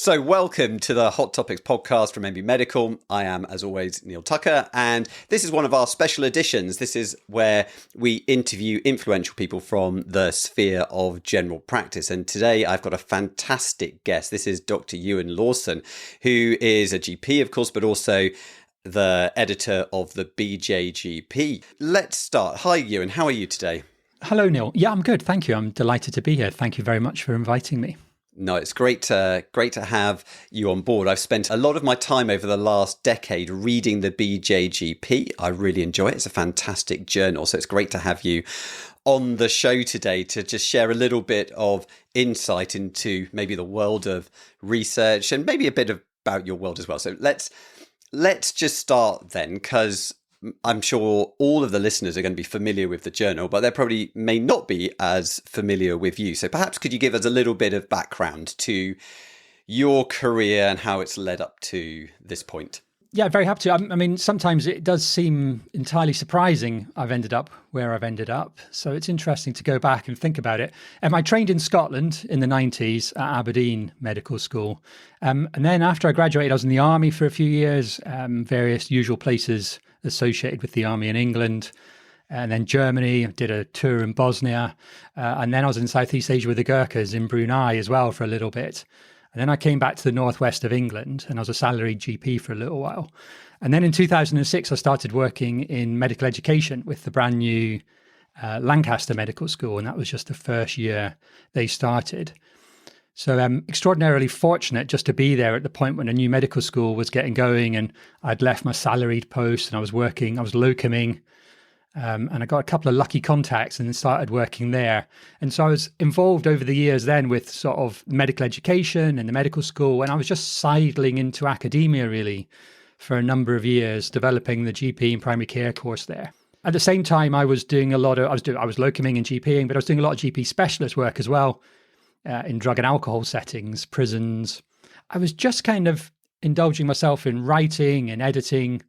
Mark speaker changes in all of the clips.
Speaker 1: So welcome to the Hot Topics podcast from MB Medical. I am, as always, Neal Tucker, and this is one of our special editions. This is where we interview influential people from the sphere of general practice. And today I've got a fantastic guest. This is Dr. Euan Lawson, who is a GP, of course, but also the editor of the BJGP. Let's start. Hi, Euan. How are you today?
Speaker 2: Hello, Neil. Yeah, I'm good. Thank you. I'm delighted to be here. Thank you very much for inviting me.
Speaker 1: No, it's great to have you on board. I've spent a lot of my time over the last decade reading the BJGP. I really enjoy it. It's a fantastic journal. So it's great to have you on the show today to just share a little bit of insight into maybe the world of research and maybe a bit about your world as well. So let's just start then, because I'm sure all of the listeners are going to be familiar with the journal, but they probably may not be as familiar with you. So perhaps could you give us a little bit of background to your career and how it's led up to this point?
Speaker 2: Yeah, very happy to. I mean, sometimes it does seem entirely surprising I've ended up where I've ended up. So it's interesting to go back and think about it. I trained in Scotland in the 90s at Aberdeen Medical School. And then after I graduated, I was in the army for a few years, various usual places associated with the army in England, and then Germany, did a tour in Bosnia, and then I was in Southeast Asia with the Gurkhas in Brunei as well for a little bit. And then I came back to the northwest of England and I was a salaried GP for a little while. And then in 2006, I started working in medical education with the brand new Lancaster Medical School, and that was just the first year they started. So I'm extraordinarily fortunate just to be there at the point when a new medical school was getting going, and I'd left my salaried post and I was locuming, and I got a couple of lucky contacts and then started working there. And so I was involved over the years then with sort of medical education and the medical school, and I was just sidling into academia really for a number of years, developing the GP and primary care course there. At the same time, I was doing I was locuming and GPing, but I was doing a lot of GP specialist work as well. In drug and alcohol settings, prisons. I was just kind of indulging myself in writing and editing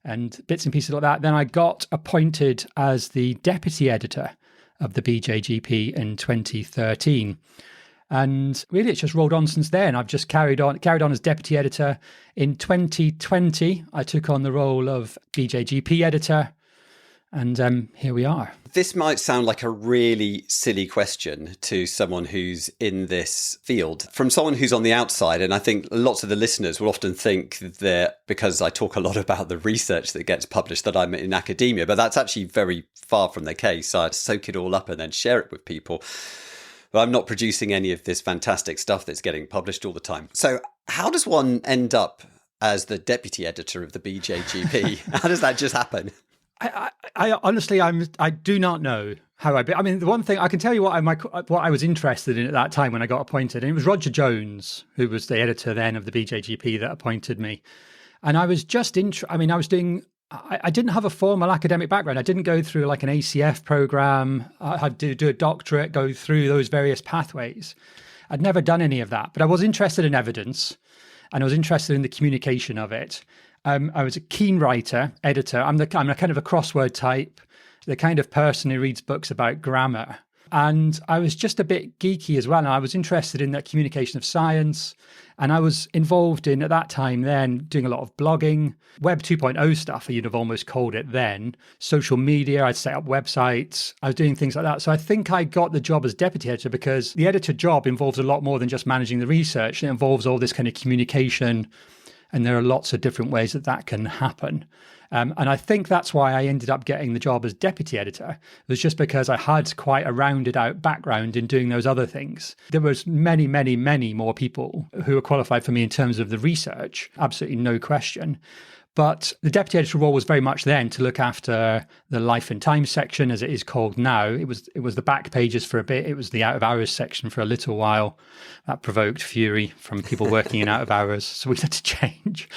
Speaker 2: and bits and pieces like that. Then I got appointed as the deputy editor of the BJGP in 2013. And really, it's just rolled on since then. I've just carried on as deputy editor. In 2020, I took on the role of BJGP editor. And here we are.
Speaker 1: This might sound like a really silly question to someone who's in this field. From someone who's on the outside, and I think lots of the listeners will often think that because I talk a lot about the research that gets published that I'm in academia, but that's actually very far from the case. I soak it all up and then share it with people. But I'm not producing any of this fantastic stuff that's getting published all the time. So how does one end up as the deputy editor of the BJGP? How does that just happen?
Speaker 2: I honestly, I do not know how I mean, the one thing I can tell you what I was interested in at that time when I got appointed, and it was Roger Jones, who was the editor then of the BJGP, that appointed me. And I was just I didn't have a formal academic background. I didn't go through like an ACF program. I had to do a doctorate, go through those various pathways. I'd never done any of that, but I was interested in evidence and I was interested in the communication of it. I was a keen writer, editor. I'm a kind of a crossword type, the kind of person who reads books about grammar. And I was just a bit geeky as well. And I was interested in that communication of science. And I was involved in, at that time then, doing a lot of blogging, Web 2.0 stuff, you'd have almost called it then, social media. I'd set up websites. I was doing things like that. So I think I got the job as deputy editor because the editor job involves a lot more than just managing the research. It involves all this kind of communication. And there are lots of different ways that can happen. And I think that's why I ended up getting the job as deputy editor. It was just because I had quite a rounded out background in doing those other things. There was many, many, many more people who were qualified for me in terms of the research, absolutely no question. But the deputy editor role was very much then to look after the Life and Times section, as it is called now. It was the back pages for a bit. It was the out of hours section for a little while. That provoked fury from people working in out of hours, so we had to change.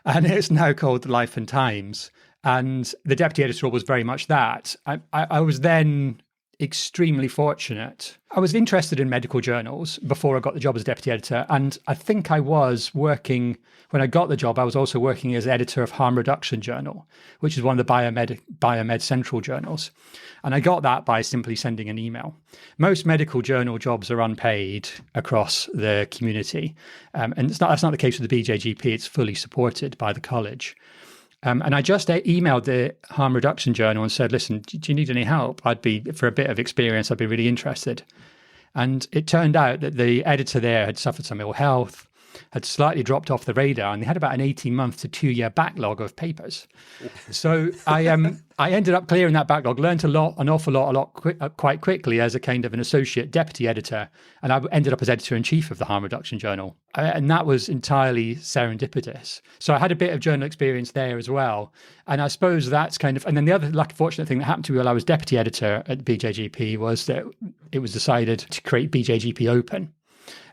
Speaker 2: And it's now called the Life and Times. And the deputy editor role was very much that. I was then extremely fortunate. I was interested in medical journals before I got the job as deputy editor. And I think I was working, when I got the job, I was also working as editor of Harm Reduction Journal, which is one of the Biomed Central journals. And I got that by simply sending an email. Most medical journal jobs are unpaid across the community. And that's not the case with the BJGP. It's fully supported by the college. And I just emailed the Harm Reduction Journal and said, listen, do you need any help? For a bit of experience, I'd be really interested. And it turned out that the editor there had suffered some ill health, had slightly dropped off the radar, and they had about an 18-month to 2-year backlog of papers. So I ended up clearing that backlog, learned an awful lot quite quickly as a kind of an associate deputy editor, and I ended up as editor-in-chief of the Harm Reduction Journal. And that was entirely serendipitous. So I had a bit of journal experience there as well. And I suppose that's kind of, and then the other fortunate thing that happened to me while I was deputy editor at BJGP was that it was decided to create BJGP Open.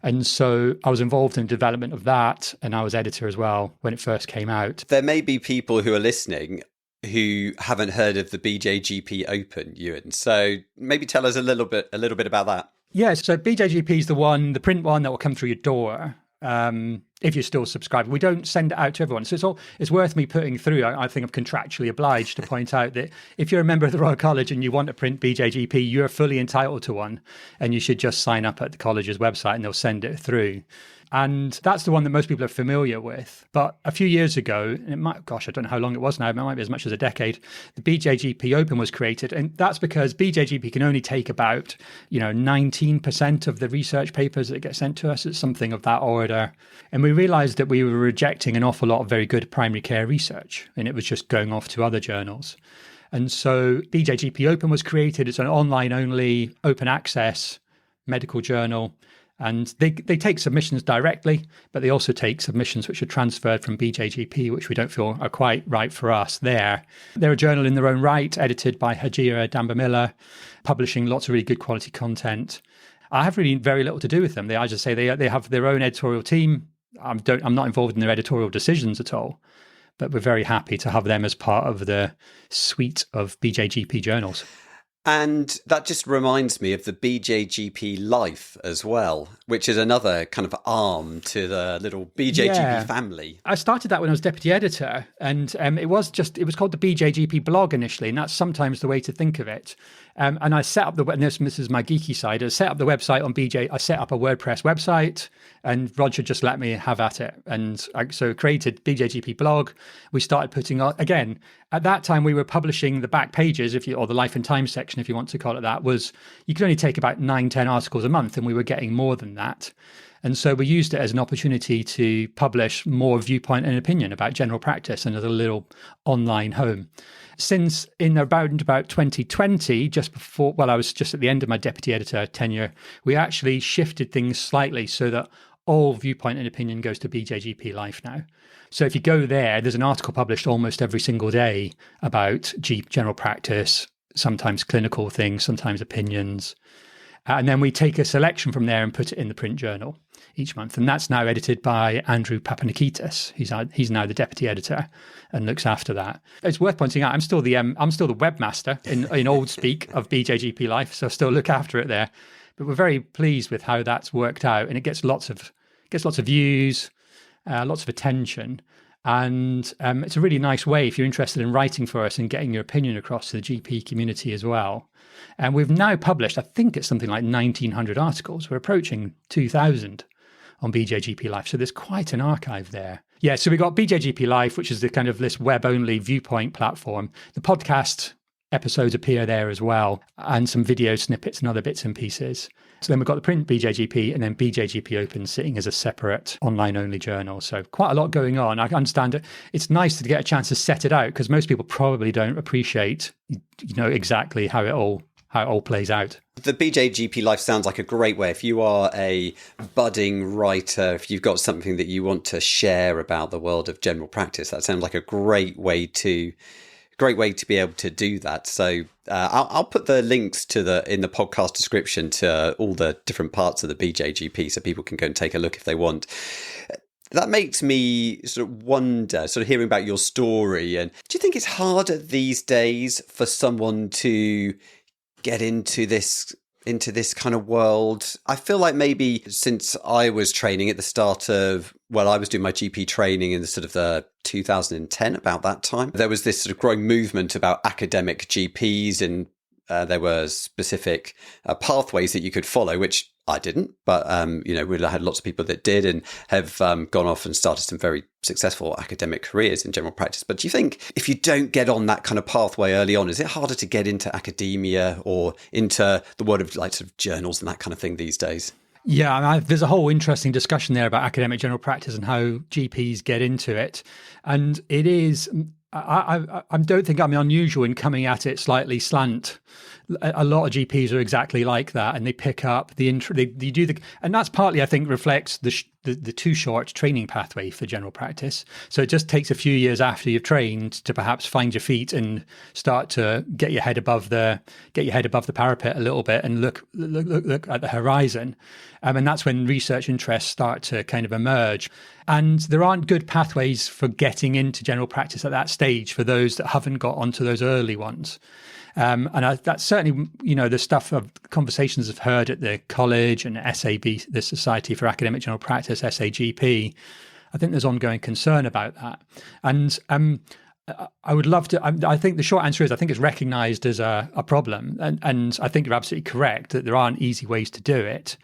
Speaker 2: And so I was involved in the development of that, and I was editor as well when it first came out.
Speaker 1: There may be people who are listening who haven't heard of the BJGP Open, Euan. So maybe tell us a little bit about that.
Speaker 2: Yeah, so BJGP is the print one that will come through your door. If you're still subscribed. We don't send it out to everyone. So it's worth me putting through. I think I'm contractually obliged to point out that if you're a member of the Royal College and you want to print BJGP, you're fully entitled to one. And you should just sign up at the college's website and they'll send it through. And that's the one that most people are familiar with. But a few years ago, I don't know how long it was now, it might be as much as a decade, the BJGP Open was created. And that's because BJGP can only take about, 19% of the research papers that get sent to us. It's something of that order. And we realized that we were rejecting an awful lot of very good primary care research, and it was just going off to other journals. And so BJGP Open was created. It's an online-only, open access medical journal. And they take submissions directly, but they also take submissions which are transferred from BJGP, which we don't feel are quite right for us there. They're a journal in their own right, edited by Hajira Dambamilla, publishing lots of really good quality content. I have really very little to do with them. They have their own editorial team. I'm not involved in their editorial decisions at all, but we're very happy to have them as part of the suite of BJGP journals.
Speaker 1: And that just reminds me of the BJGP Life as well, which is another kind of arm to the little BJGP family.
Speaker 2: I started that when I was deputy editor, and it was called the BJGP blog initially, and that's sometimes the way to think of it. And I set up and this is my geeky side. I set up the website on BJ. I set up a WordPress website, and Roger just let me have at it. And so created BJGP blog. We started putting on, again, at that time we were publishing the back pages, or the life and time section, if you want to call it that, you could only take about 9-10 articles a month, and we were getting more than that. And so we used it as an opportunity to publish more viewpoint and opinion about general practice and as a little online home. Since in about 2020, I was just at the end of my deputy editor tenure, we actually shifted things slightly so that all viewpoint and opinion goes to BJGP Life now. So if you go there's an article published almost every single day about general practice, sometimes clinical things, sometimes opinions. And then we take a selection from there and put it in the print journal each month. And that's now edited by Andrew Papanikitis. He's now the deputy editor and looks after that. It's worth pointing out, I'm still the webmaster in old speak of BJGP Life, so I still look after it there. But we're very pleased with how that's worked out, and it gets lots of views, lots of attention. And it's a really nice way if you're interested in writing for us and getting your opinion across to the GP community as well. And we've now published, I think it's something like 1,900 articles. We're approaching 2,000 on BJGP Life. So there's quite an archive there. Yeah, so we've got BJGP Life, which is the kind of this web-only viewpoint platform. The podcast episodes appear there as well, and some video snippets and other bits and pieces. So then we've got the print BJGP and then BJGP Open sitting as a separate online-only journal. So quite a lot going on. I understand it. It's nice to get a chance to set it out because most people probably don't appreciate, exactly how it all plays out.
Speaker 1: The BJGP Life sounds like a great way. If you are a budding writer, if you've got something that you want to share about the world of general practice, that sounds like a great way to be able to do that. So I'll put the links in the podcast description to all the different parts of the BJGP so people can go and take a look if they want. That makes me sort of wonder, sort of hearing about your story. And do you think it's harder these days for someone to get into this kind of world? I feel like maybe since I was training at the start of, well, I was doing my GP training in the sort of the 2010, about that time, there was this sort of growing movement about academic GPs, and there were specific pathways that you could follow, which I didn't, but we had lots of people that did and have gone off and started some very successful academic careers in general practice. But do you think if you don't get on that kind of pathway early on, is it harder to get into academia or into the world of like sort of journals and that kind of thing these days?
Speaker 2: Yeah, there's a whole interesting discussion there about academic general practice and how GPs get into it. And it is, I don't think I'm unusual in coming at it slightly slant. A lot of GPs are exactly like that, and they pick up the intro. They do and that's partly, I think, reflects the too short training pathway for general practice. So it just takes a few years after you've trained to perhaps find your feet and start to get your head above the parapet a little bit and look at the horizon. And that's when research interests start to kind of emerge. And there aren't good pathways for getting into general practice at that stage for those that haven't got onto those early ones. That's certainly, the stuff of conversations I've heard at the college and SAB, the Society for Academic General Practice, SAGP. I think there's ongoing concern about that. And I would love to, I think the short answer is I think it's recognized as a problem. And I think you're absolutely correct that there aren't easy ways to do it.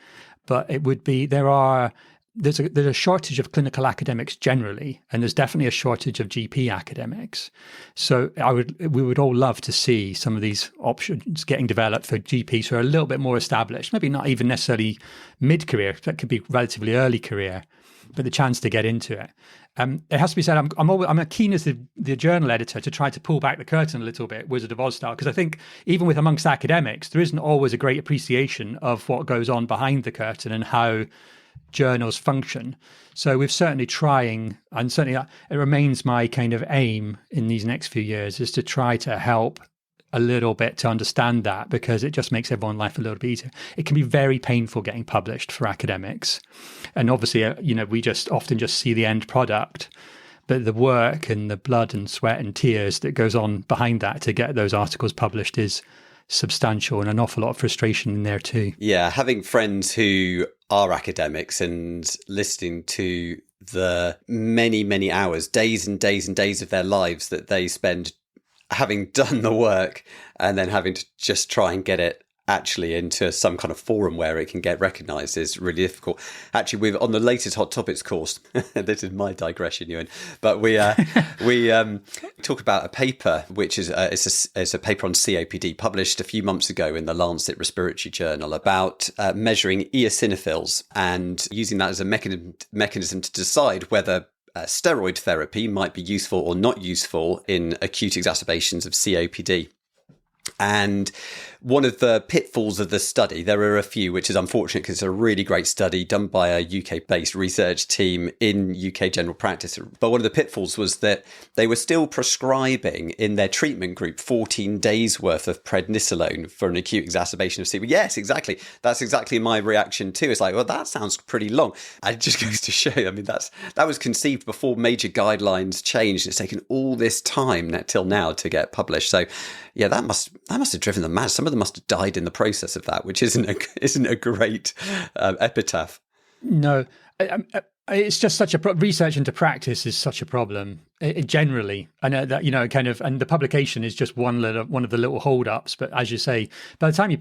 Speaker 2: But it would be, there's a shortage of clinical academics generally, and there's definitely a shortage of GP academics. So we would all love to see some of these options getting developed for GPs who are a little bit more established, maybe not even necessarily mid-career, that could be relatively early career, but the chance to get into it. It has to be said, I'm keen as the journal editor to try to pull back the curtain a little bit, Wizard of Oz style, because I think even with amongst academics, there isn't always a great appreciation of what goes on behind the curtain and how journals function. So we're certainly trying, and certainly it remains my kind of aim in these next few years, is to try to help a little bit to understand that, because it just makes everyone's life a little bit easier. It can be very painful getting published for academics. And obviously, we just often just see the end product, but the work and the blood and sweat and tears that goes on behind that to get those articles published is substantial, and an awful lot of frustration in there too.
Speaker 1: Yeah, having friends who are academics and listening to the many, many hours, days and days and days of their lives that they spend having done the work and then having to just try and get it actually into some kind of forum where it can get recognised is really difficult. Actually, we've on the latest Hot Topics course, this is my digression, Euan, but we talk about a paper which is it's a paper on COPD published a few months ago in the Lancet Respiratory Journal about measuring eosinophils and using that as a mechanism to decide whether steroid therapy might be useful or not useful in acute exacerbations of COPD. And one of the pitfalls of the study, there are a few, which is unfortunate because it's a really great study done by a UK-based research team in UK general practice. But one of the pitfalls was that they were still prescribing in their treatment group 14 days worth of prednisolone for an acute exacerbation of COPD. Yes, exactly. That's exactly my reaction too. It's like, well, that sounds pretty long. And it just goes to show, I mean, that was conceived before major guidelines changed. It's taken all this time till now to get published. So yeah, that must have driven them mad. Some of them must have died in the process of that, which isn't a great epitaph.
Speaker 2: No, it's just such a research into practice is such a problem generally. I know that and the publication is just one of the little hold-ups. But as you say, by the time you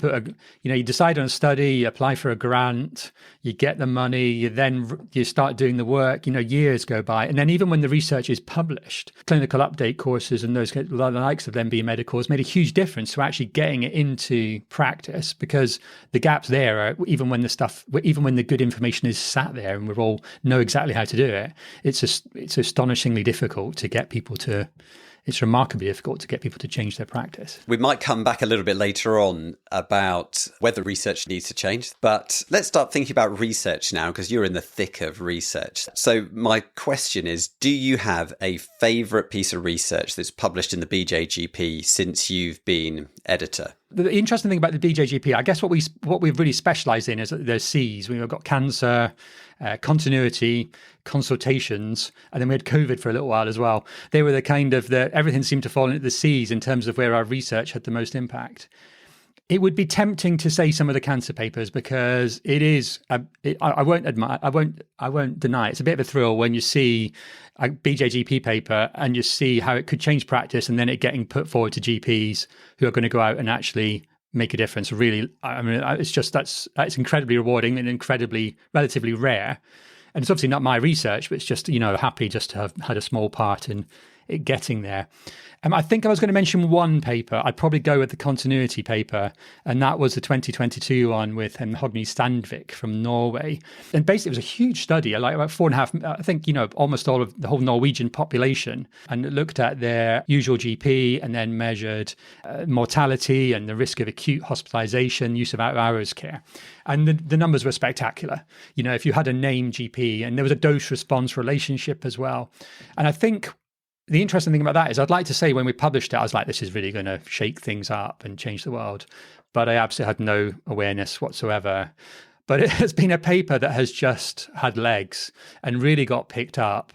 Speaker 2: you decide on a study, you apply for a grant, you get the money, you start doing the work. Years go by, and then even when the research is published, clinical update courses and those the likes of them being medical has made a huge difference to actually getting it into practice, because the gaps there are even when the good information is sat there and we all know exactly how to do it. It's astonishingly difficult to get people to. It's remarkably difficult to get people to change their practice.
Speaker 1: We might come back a little bit later on about whether research needs to change, but let's start thinking about research now, because you're in the thick of research. So my question is, do you have a favourite piece of research that's published in the BJGP since you've been editor?
Speaker 2: The interesting thing about the BJGP, I guess what we've really specialised in is there's C's. We've got cancer, continuity, consultations, and then we had COVID for a little while as well. They were the kind of everything seemed to fall into the C's in terms of where our research had the most impact. It would be tempting to say some of the cancer papers because it is. I won't deny it's a bit of a thrill when you see a BJGP paper and you see how it could change practice, and then it getting put forward to GPs who are going to go out and actually make a difference. Really, I mean, it's just that's incredibly rewarding and relatively rare. And it's obviously not my research, but it's just, happy just to have had a small part in it getting there. I think I was going to mention one paper. I'd probably go with the continuity paper, and that was the 2022 one with Hogni Standvik from Norway. And basically, it was a huge study, like about 4.5, I think, almost all of the whole Norwegian population, and it looked at their usual GP and then measured mortality and the risk of acute hospitalization, use of out-of-hours care. And the numbers were spectacular. If you had a named GP, and there was a dose-response relationship as well. And I think the interesting thing about that is I'd like to say when we published it, I was like, this is really going to shake things up and change the world. But I absolutely had no awareness whatsoever. But it has been a paper that has just had legs and really got picked up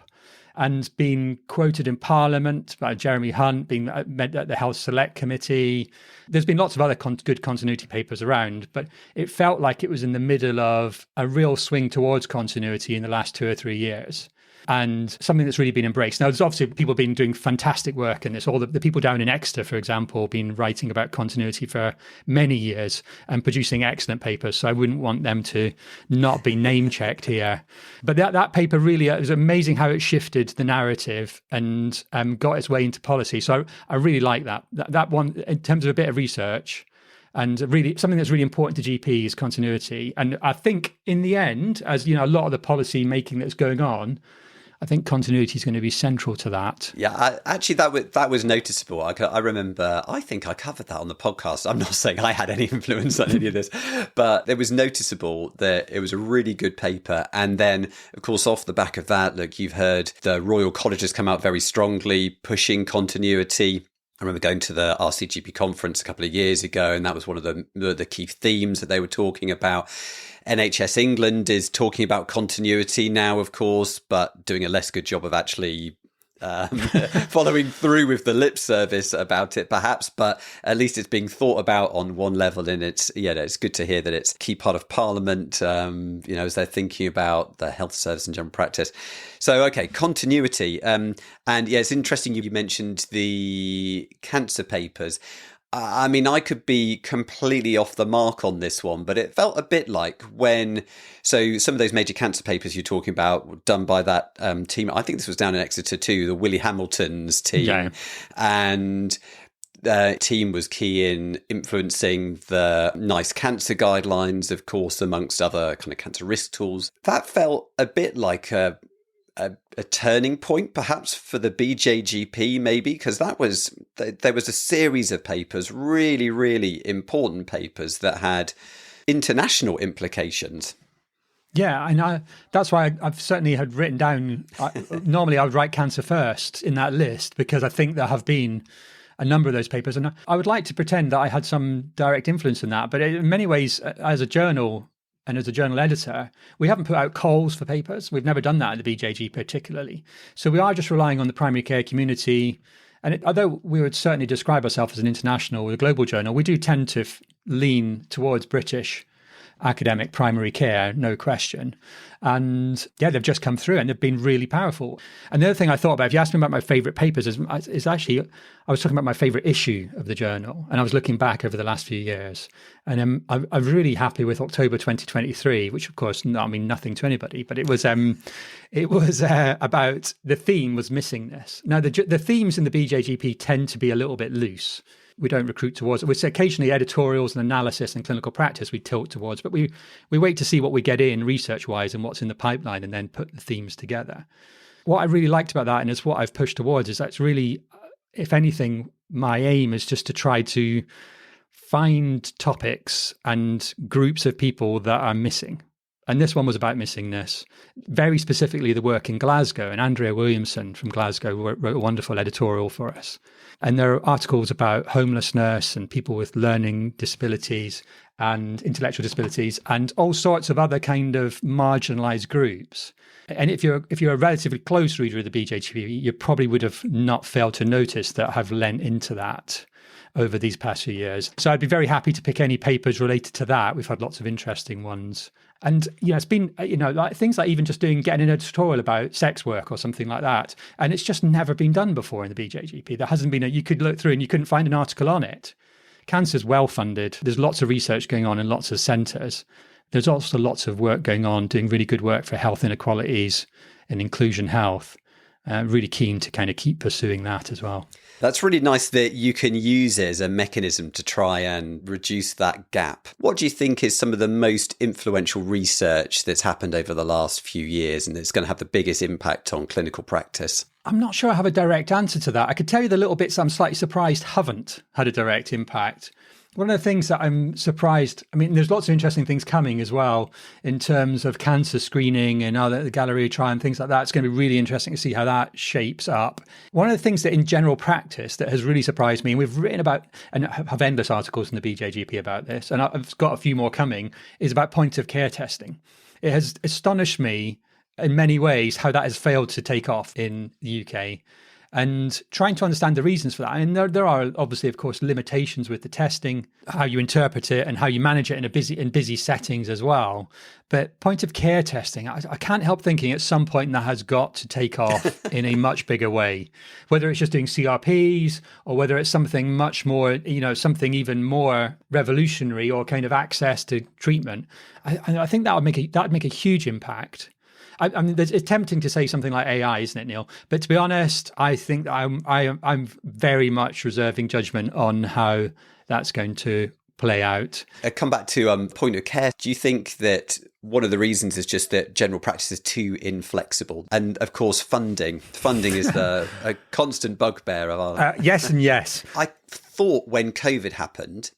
Speaker 2: and been quoted in Parliament by Jeremy Hunt, being at the Health Select Committee. There's been lots of other good continuity papers around, but it felt like it was in the middle of a real swing towards continuity in the last 2 or 3 years. And something that's really been embraced. Now, there's obviously people been doing fantastic work, and it's all the people down in Exeter, for example, been writing about continuity for many years and producing excellent papers. So I wouldn't want them to not be name checked here. But that paper really, it was amazing how it shifted the narrative and got its way into policy. So I really like that one in terms of a bit of research. And really, something that's really important to GP is continuity. And I think in the end, as a lot of the policy making that's going on, I think continuity is going to be central to that.
Speaker 1: Yeah, actually, that was noticeable. I remember, I think I covered that on the podcast. I'm not saying I had any influence on any of this, but it was noticeable that it was a really good paper. And then, of course, off the back of that, look, you've heard the Royal College has come out very strongly, pushing continuity. I remember going to the RCGP conference a couple of years ago, and that was one of the key themes that they were talking about. NHS England is talking about continuity now, of course, but doing a less good job of actually following through with the lip service about it, perhaps. But at least it's being thought about on one level, and it's good to hear that it's a key part of Parliament. As they're thinking about the health service and general practice. So, okay, continuity, and it's interesting you mentioned the cancer papers. I mean, I could be completely off the mark on this one, but it felt a bit like so some of those major cancer papers you're talking about were done by that team. I think this was down in Exeter too, the Willie Hamilton's team. Yeah. And the team was key in influencing the NICE cancer guidelines, of course, amongst other kind of cancer risk tools. That felt a bit like a turning point, perhaps, for the BJGP, maybe, because there was a series of papers, really, really important papers that had international implications.
Speaker 2: Yeah, and that's why I've certainly had written down, normally I would write cancer first in that list, because I think there have been a number of those papers, and I would like to pretend that I had some direct influence in that, but in many ways, as a journal, and as a journal editor, we haven't put out calls for papers. We've never done that at the BJG particularly. So we are just relying on the primary care community. And although we would certainly describe ourselves as an international or a global journal, we do tend to lean towards British academic primary care, no question. And yeah, they've just come through and they've been really powerful. And the other thing I thought about, if you asked me about my favourite papers, is actually, I was talking about my favourite issue of the journal. And I was looking back over the last few years. And I'm really happy with October 2023, which of course, nothing to anybody, but it was about, the theme was missingness. Now, the themes in the BJGP tend to be a little bit loose. We don't recruit towards it. It's occasionally editorials and analysis and clinical practice we tilt towards, but we wait to see what we get in research-wise and what's in the pipeline and then put the themes together. What I really liked about that, and it's what I've pushed towards, is that's really, if anything, my aim is just to try to find topics and groups of people that are missing. And this one was about missingness, very specifically the work in Glasgow. And Andrea Williamson from Glasgow wrote a wonderful editorial for us. And there are articles about homelessness and people with learning disabilities and intellectual disabilities and all sorts of other kind of marginalized groups. And if you're a relatively close reader of the BJGP, you probably would have not failed to notice that I've lent into that. over these past few years. So I'd be very happy to pick any papers related to that. We've had lots of interesting ones. And, it's been, like things like even just getting an editorial about sex work or something like that. And it's just never been done before in the BJGP. There hasn't been you could look through and you couldn't find an article on it. Cancer's well funded. There's lots of research going on in lots of centres. There's also lots of work going on, doing really good work for health inequalities and inclusion health. Really keen to kind of keep pursuing that as well.
Speaker 1: That's really nice that you can use it as a mechanism to try and reduce that gap. What do you think is some of the most influential research that's happened over the last few years and that's going to have the biggest impact on clinical practice?
Speaker 2: I'm not sure I have a direct answer to that. I could tell you the little bits I'm slightly surprised haven't had a direct impact. One of the things that I'm surprised, there's lots of interesting things coming as well in terms of cancer screening and the Galleria trial and things like that. It's going to be really interesting to see how that shapes up. One of the things that in general practice that has really surprised me, and we've written about and have endless articles in the BJGP about this, and I've got a few more coming, is about point of care testing. It has astonished me in many ways how that has failed to take off in the UK. And trying to understand the reasons for that. And there are obviously, of course, limitations with the testing, how you interpret it and how you manage it in busy settings as well. But point of care testing, I can't help thinking at some point that has got to take off in a much bigger way, whether it's just doing CRPs or whether it's something much more, something even more revolutionary or kind of access to treatment. I think that would make a huge impact. It's tempting to say something like AI, isn't it, Neil? But to be honest, I think I'm very much reserving judgment on how that's going to play out.
Speaker 1: I come back to point of care. Do you think that one of the reasons is just that general practice is too inflexible? And of course, funding is a constant bugbear of our...
Speaker 2: Yes and yes.
Speaker 1: I thought when COVID happened,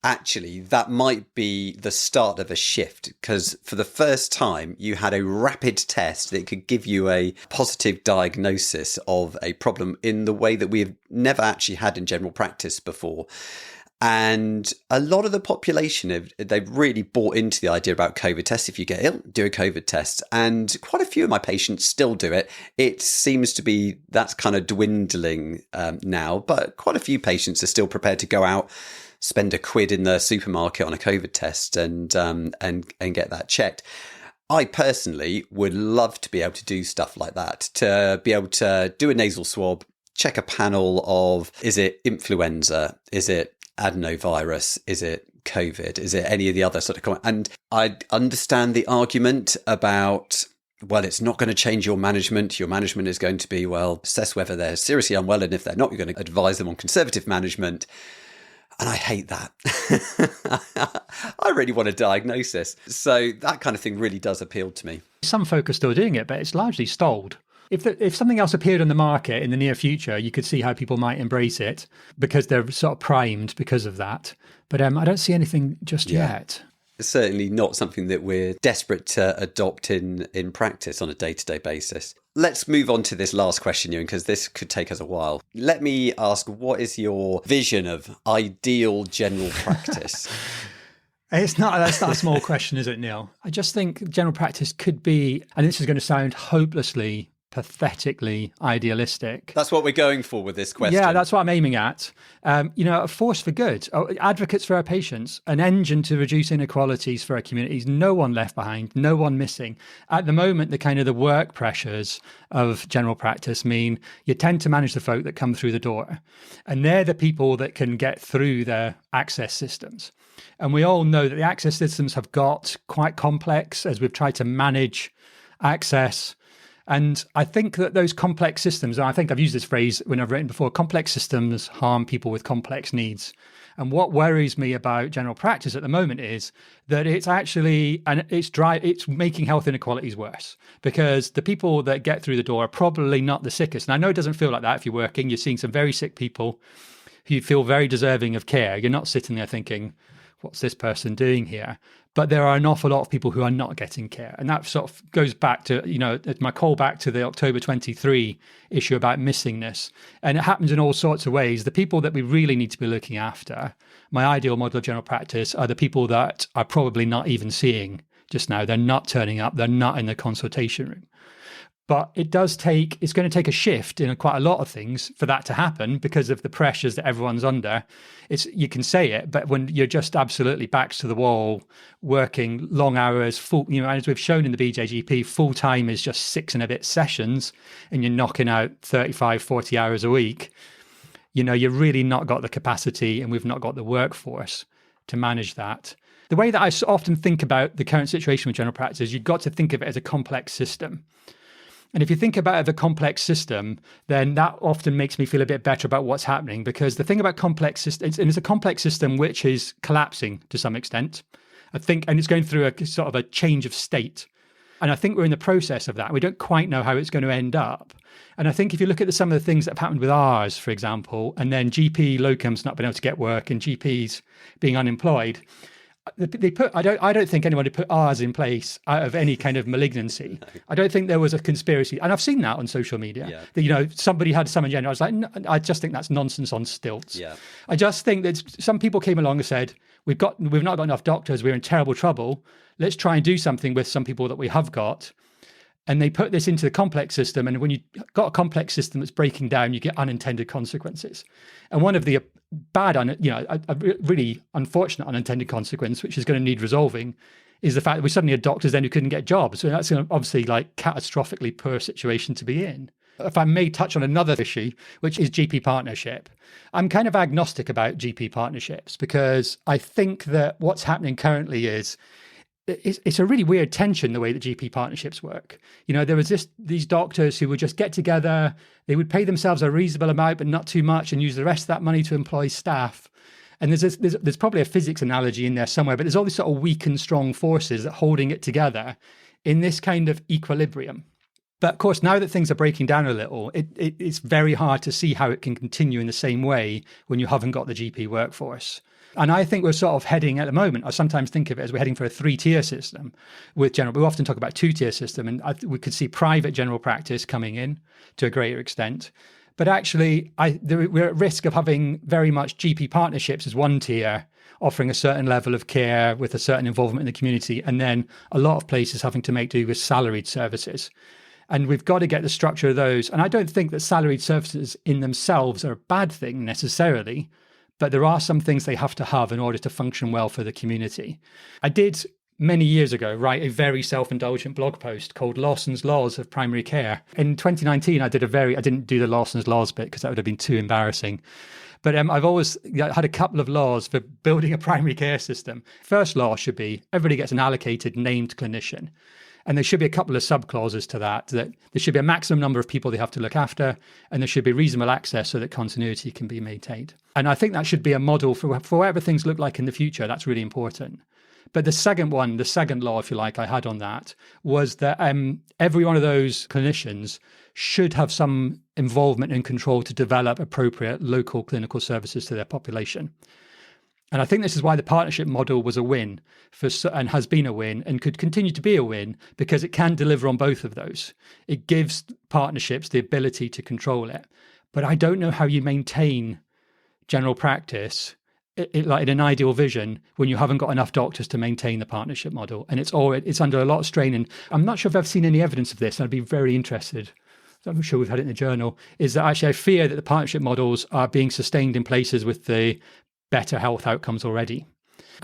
Speaker 1: actually, that might be the start of a shift, because for the first time, you had a rapid test that could give you a positive diagnosis of a problem in the way that we have never actually had in general practice before. And a lot of the population, they've really bought into the idea about COVID tests. If you get ill, do a COVID test. And quite a few of my patients still do it. It seems to be that's kind of dwindling now, but quite a few patients are still prepared to go out, spend £1 in the supermarket on a COVID test and get that checked. I personally would love to be able to do stuff like that, to be able to do a nasal swab, check a panel of, is it influenza? Is it adenovirus? Is it COVID? Is it any of the other sort of, and I understand the argument about, well, it's not going to change your management. Your management is going to be, assess whether they're seriously unwell. And if they're not, you're going to advise them on conservative management. And I hate that. I really want a diagnosis. So that kind of thing really does appeal to me.
Speaker 2: Some folk are still doing it, but it's largely stalled. If something else appeared on the market in the near future, you could see how people might embrace it because they're sort of primed because of that. But I don't see anything just yet.
Speaker 1: It's certainly not something that we're desperate to adopt in practice on a day-to-day basis. Let's move on to this last question, Euan, because this could take us a while. Let me ask, what is your vision of ideal general practice?
Speaker 2: That's not a small question, is it, Neil? I just think general practice could be, and this is going to sound hopelessly, pathetically idealistic.
Speaker 1: That's what we're going for with this question.
Speaker 2: Yeah, that's what I'm aiming at. A force for good, advocates for our patients, an engine to reduce inequalities for our communities, no one left behind, no one missing. At the moment, the work pressures of general practice mean you tend to manage the folk that come through the door. And they're the people that can get through their access systems. And we all know that the access systems have got quite complex as we've tried to manage access. And I think that those complex systems, and I think I've used this phrase when I've written before, complex systems harm people with complex needs. And what worries me about general practice at the moment is that it's actually, and it's making health inequalities worse, because the people that get through the door are probably not the sickest. And I know it doesn't feel like that if you're working. You're seeing some very sick people who feel very deserving of care. You're not sitting there thinking, what's this person doing here? But there are an awful lot of people who are not getting care. And that sort of goes back to, my call back to the October 23 issue about missingness. And it happens in all sorts of ways. The people that we really need to be looking after, my ideal model of general practice, are the people that are probably not even seeing just now. They're not turning up. They're not in the consultation room. But it's going to take a shift in quite a lot of things for that to happen because of the pressures that everyone's under. You can say it, but when you're just absolutely backs to the wall, working long hours, as we've shown in the BJGP, full time is just 6 and a bit sessions, and you're knocking out 35, 40 hours a week. You've really not got the capacity, and we've not got the workforce to manage that. The way that I often think about the current situation with general practice is you've got to think of it as a complex system. And if you think about it as a complex system, then that often makes me feel a bit better about what's happening, because the thing about complex systems, and it's a complex system which is collapsing to some extent, I think, and it's going through a sort of a change of state. And I think we're in the process of that. We don't quite know how it's going to end up. And I think if you look at some of the things that have happened with ours, for example, and then GP locums not being able to get work and GPs being unemployed, I don't think anybody put ours in place out of any kind of malignancy. No. I don't think there was a conspiracy, and I've seen that on social media. Yeah. That somebody had some agenda. I was like, no, I just think that's nonsense on stilts. Yeah. I just think that some people came along and said, we've not got enough doctors. We're in terrible trouble. Let's try and do something with some people that we have got. And they put this into the complex system. And when you've got a complex system that's breaking down, you get unintended consequences. And one of the a really unfortunate unintended consequence, which is going to need resolving, is the fact that we suddenly had doctors then who couldn't get jobs. So that's an obviously catastrophically poor situation to be in. If I may touch on another issue, which is GP partnership. I'm kind of agnostic about GP partnerships because I think that what's happening currently is it's a really weird tension, the way that GP partnerships work. There was these doctors who would just get together, they would pay themselves a reasonable amount, but not too much, and use the rest of that money to employ staff. And there's probably a physics analogy in there somewhere, but there's all these sort of weak and strong forces that are holding it together in this kind of equilibrium. But of course, now that things are breaking down a little, it's very hard to see how it can continue in the same way when you haven't got the GP workforce. And I think we're sort of heading at the moment, I sometimes think of it as we're heading for a 3-tier system with general. We often talk about 2-tier system, and we could see private general practice coming in to a greater extent. But actually, we're at risk of having very much GP partnerships as 1 tier, offering a certain level of care with a certain involvement in the community, and then a lot of places having to make do with salaried services. And we've got to get the structure of those. And I don't think that salaried services in themselves are a bad thing necessarily, but there are some things they have to have in order to function well for the community. I did many years ago write a very self-indulgent blog post called Lawson's Laws of Primary Care. In 2019, I didn't do the Lawson's Laws bit because that would have been too embarrassing. But I've always had a couple of laws for building a primary care system. First law should be everybody gets an allocated named clinician. And there should be a couple of sub-clauses to that there should be a maximum number of people they have to look after, and there should be reasonable access so that continuity can be maintained. And I think that should be a model for whatever things look like in the future. That's really important. But the second law, if you like, I had on that was that every one of those clinicians should have some involvement and control to develop appropriate local clinical services to their population. And I think this is why the partnership model was a win and has been a win and could continue to be a win, because it can deliver on both of those. It gives partnerships the ability to control it. But I don't know how you maintain general practice like in an ideal vision when you haven't got enough doctors to maintain the partnership model. And it's under a lot of strain. And I'm not sure if I've seen any evidence of this. I'd be very interested. I'm sure we've had it in the journal, is that actually I fear that the partnership models are being sustained in places with the better health outcomes already.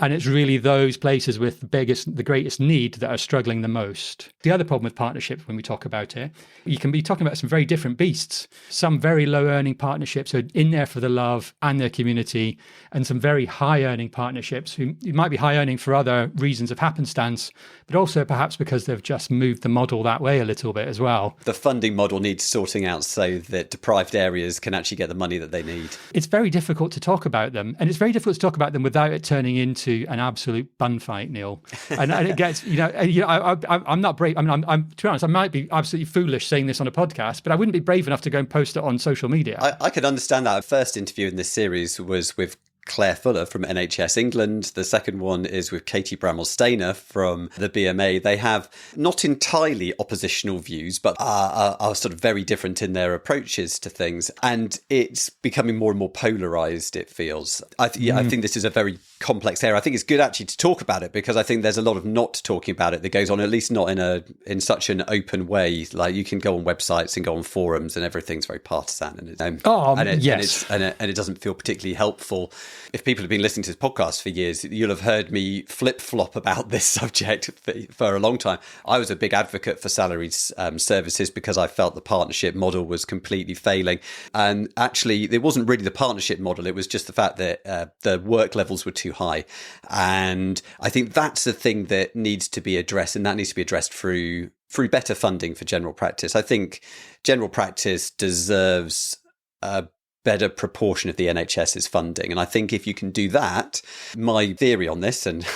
Speaker 2: And it's really those places with the greatest need that are struggling the most. The other problem with partnerships when we talk about it, you can be talking about some very different beasts. Some very low earning partnerships who are in there for the love and their community, and some very high earning partnerships who might be high earning for other reasons of happenstance, but also perhaps because they've just moved the model that way a little bit as well.
Speaker 1: The funding model needs sorting out so that deprived areas can actually get the money that they need.
Speaker 2: It's very difficult to talk about them, and it's very difficult to talk about them without it turning into an absolute bun fight, Neil. And it gets, I'm not brave. I mean, I'm to be honest, I might be absolutely foolish saying this on a podcast, but I wouldn't be brave enough to go and post it on social media.
Speaker 1: I could understand that. Our first interview in this series was with Claire Fuller from NHS England. The second one is with Katie Bramall-Stainer from the BMA. They have not entirely oppositional views, but are sort of very different in their approaches to things. And it's becoming more and more polarised, it feels. I think this is a very complex area. I think it's good actually to talk about it, because I think there's a lot of not talking about it that goes on, at least not in such an open way. Like, you can go on websites and go on forums and everything's very partisan, and it doesn't feel particularly helpful. If people have been listening to this podcast for years, you'll have heard me flip-flop about this subject for a long time. I was a big advocate for salaried services because I felt the partnership model was completely failing. And actually, it wasn't really the partnership model. It was just the fact that the work levels were too high. And I think that's the thing that needs to be addressed, and that needs to be addressed through better funding for general practice. I think general practice deserves a better proportion of the NHS's funding. And I think if you can do that, my theory on this, and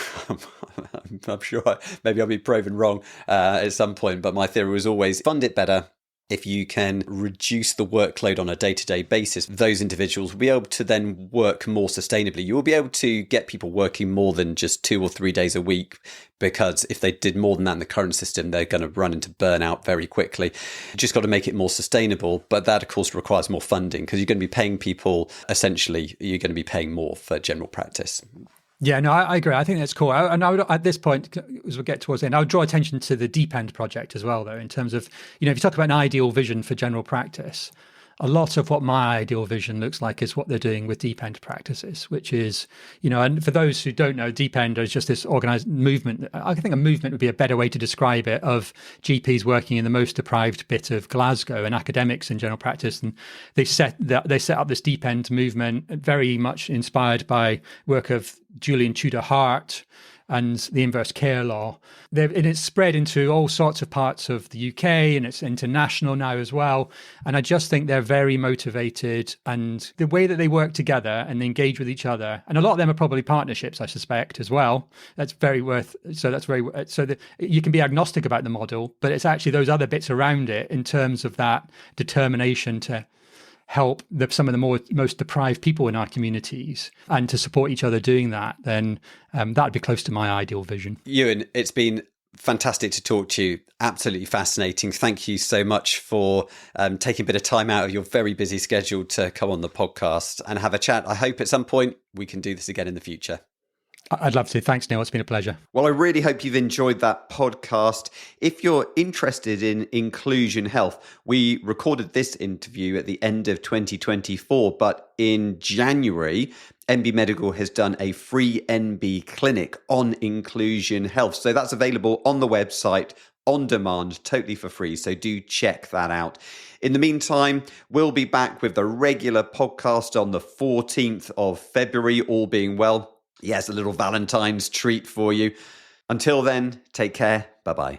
Speaker 1: I'm sure maybe I'll be proven wrong at some point, but my theory was always fund it better. If you can reduce the workload on a day-to-day basis, those individuals will be able to then work more sustainably. You will be able to get people working more than just 2 or 3 days a week, because if they did more than that in the current system, they're going to run into burnout very quickly. You just got to make it more sustainable. But that, of course, requires more funding, because you're going to be paying people, essentially, you're going to be paying more for general practice.
Speaker 2: Yeah, no, I agree. I think that's cool. And I would, at this point, as we get towards the end, I would draw attention to the Deep End project as well, though, in terms of, if you talk about an ideal vision for general practice, a lot of what my ideal vision looks like is what they're doing with Deep End practices, which is, and for those who don't know, Deep End is just this organised movement. I think a movement would be a better way to describe it, of GPs working in the most deprived bit of Glasgow and academics in general practice. And they set up this Deep End movement, very much inspired by work of Julian Tudor Hart and the inverse care law. And it's spread into all sorts of parts of the UK, and it's international now as well. And I just think they're very motivated, and the way that they work together and they engage with each other. And a lot of them are probably partnerships, I suspect, as well. So that you can be agnostic about the model, but it's actually those other bits around it in terms of that determination to help some of the most deprived people in our communities, and to support each other doing that, then that would be close to my ideal vision.
Speaker 1: Euan, it's been fantastic to talk to you. Absolutely fascinating. Thank you so much for taking a bit of time out of your very busy schedule to come on the podcast and have a chat. I hope at some point we can do this again in the future.
Speaker 2: I'd love to. Thanks, Neil. It's been a pleasure.
Speaker 1: Well, I really hope you've enjoyed that podcast. If you're interested in inclusion health, we recorded this interview at the end of 2024, but in January, NB Medical has done a free NB clinic on inclusion health. So that's available on the website on demand, totally for free. So do check that out. In the meantime, we'll be back with the regular podcast on the 14th of February, all being well. Yes, a little Valentine's treat for you. Until then, take care. Bye-bye.